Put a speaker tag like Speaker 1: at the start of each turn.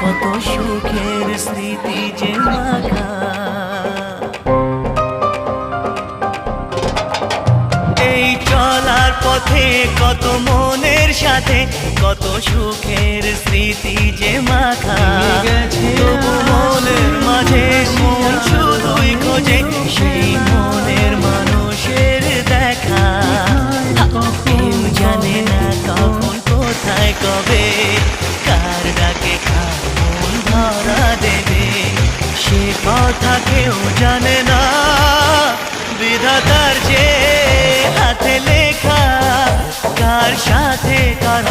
Speaker 1: কত সুখের স্মৃতি যে মাখা। এই চলার পথে কত মনের সাথে কত সুখের স্মৃতি যে মাখা। তবু মনের মাঝে মন শুধুই খোঁজে সেই মনের মানুষের দেখা। কেউ জানে না কখন কোথায় কবে কার ডাকে কার মন ধরা দেবে, সে কথা কেউ জানে না। বিধাতার যে হাতে লেখা কার সাথে কার